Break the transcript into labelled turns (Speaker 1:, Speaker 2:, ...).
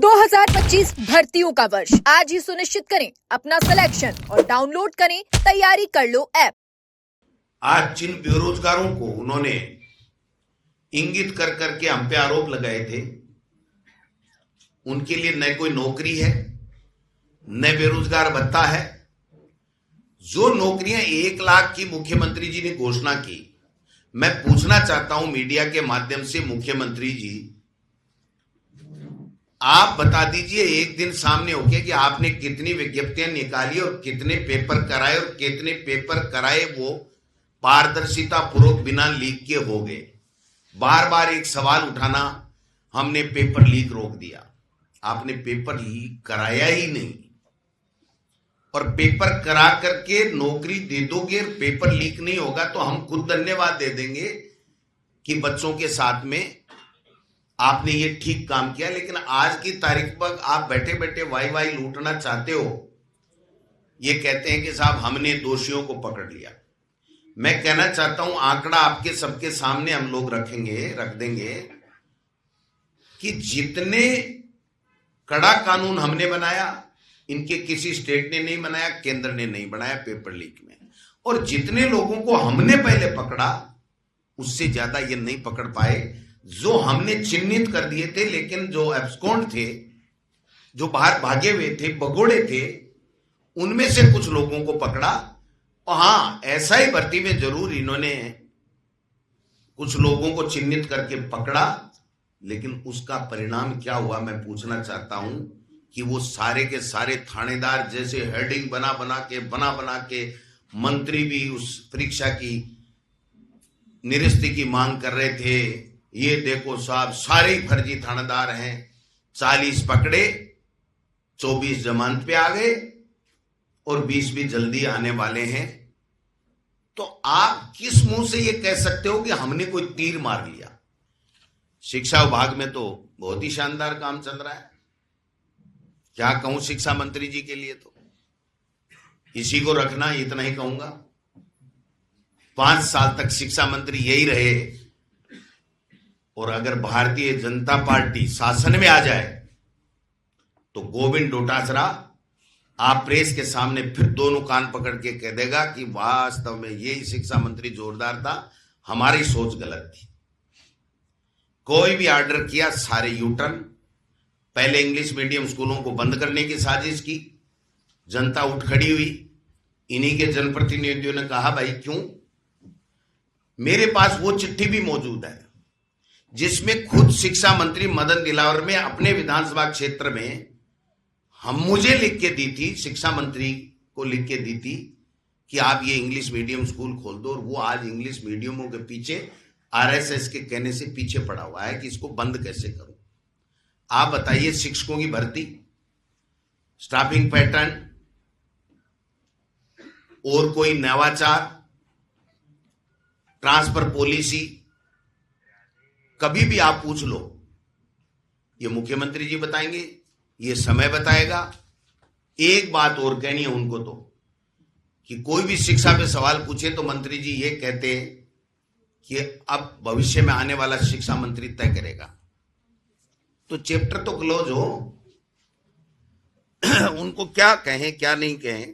Speaker 1: 2025 भर्तियों का वर्ष आज ही सुनिश्चित करें अपना सिलेक्शन और डाउनलोड करें तैयारी कर लो ऐप।
Speaker 2: आज जिन बेरोजगारों को उन्होंने इंगित कर करके हम पे आरोप लगाए थे, उनके लिए न कोई नौकरी है न बेरोजगार भत्ता है। जो नौकरियां 1 लाख की मुख्यमंत्री जी ने घोषणा की, मैं पूछना चाहता हूं मीडिया के माध्यम से, मुख्यमंत्री जी आप बता दीजिए एक दिन सामने होके कि आपने कितनी विज्ञप्तियां निकाली और कितने पेपर कराए, और कितने पेपर कराए वो पारदर्शिता पूर्वक बिना लीक के हो गए। बार बार एक सवाल उठाना, हमने पेपर लीक रोक दिया। आपने पेपर लीक कराया ही नहीं, और पेपर करा करके नौकरी दे दोगे, पेपर लीक नहीं होगा तो हम खुद धन्यवाद दे देंगे कि बच्चों के साथ में आपने ये ठीक काम किया। लेकिन आज की तारीख पर आप बैठे बैठे वाई वाई लूटना चाहते हो। ये कहते हैं कि साहब हमने दोषियों को पकड़ लिया। मैं कहना चाहता हूं, आंकड़ा आपके सबके सामने हम लोग रख देंगे कि जितने कड़ा कानून हमने बनाया, इनके किसी स्टेट ने नहीं बनाया, केंद्र ने नहीं बनाया पेपर लीक में। और जितने लोगों को हमने पहले पकड़ा, उससे ज्यादा ये नहीं पकड़ पाए। जो हमने चिन्हित कर दिए थे, लेकिन जो एब्सकॉन्ड थे, जो बाहर भागे हुए थे, भगोड़े थे, उनमें से कुछ लोगों को पकड़ा। और हां, ऐसा ही भर्ती में जरूर इन्होंने कुछ लोगों को चिन्हित करके पकड़ा, लेकिन उसका परिणाम क्या हुआ मैं पूछना चाहता हूं कि वो सारे के सारे थानेदार जैसे हेडिंग बना बना के मंत्री भी उस परीक्षा की निरस्ती की मांग कर रहे थे। ये देखो साहब, सारे फर्जी थानेदार हैं। 40 पकड़े, 24 जमानत पे आ गए और 20 भी जल्दी आने वाले हैं। तो आप किस मुंह से ये कह सकते हो कि हमने कोई तीर मार लिया? शिक्षा विभाग में तो बहुत ही शानदार काम चल रहा है। क्या कहूं शिक्षा मंत्री जी के लिए, तो इसी को रखना, इतना ही कहूंगा। 5 साल तक शिक्षा मंत्री यही रहे, और अगर भारतीय जनता पार्टी शासन में आ जाए तो गोविंद डोटासरा आप प्रेस के सामने फिर दोनों कान पकड़ के कह देगा कि वास्तव में यही शिक्षा मंत्री जोरदार था, हमारी सोच गलत थी। कोई भी ऑर्डर किया, सारे यूटर्न। पहले इंग्लिश मीडियम स्कूलों को बंद करने की साजिश की, जनता उठ खड़ी हुई। इन्हीं के जनप्रतिनिधियों ने कहा भाई क्यों। मेरे पास वो चिट्ठी भी मौजूद है जिसमें खुद शिक्षा मंत्री मदन दिलावर में अपने विधानसभा क्षेत्र में मुझे लिख के दी थी, शिक्षा मंत्री को लिख के दी थी कि आप ये इंग्लिश मीडियम स्कूल खोल दो। और वो आज इंग्लिश मीडियमों के पीछे आरएसएस के कहने से पीछे पड़ा हुआ है कि इसको बंद कैसे करूं। आप बताइए, शिक्षकों की भर्ती, स्टाफिंग पैटर्न और कोई नवाचार, ट्रांसफर पॉलिसी, कभी भी आप पूछ लो, ये मुख्यमंत्री जी बताएंगे, ये समय बताएगा। एक बात और कहनी है उनको तो, कि कोई भी शिक्षा पे सवाल पूछे तो मंत्री जी ये कहते हैं कि अब भविष्य में आने वाला शिक्षा मंत्री तय करेगा। तो चैप्टर तो क्लोज हो। उनको क्या कहें क्या नहीं कहें।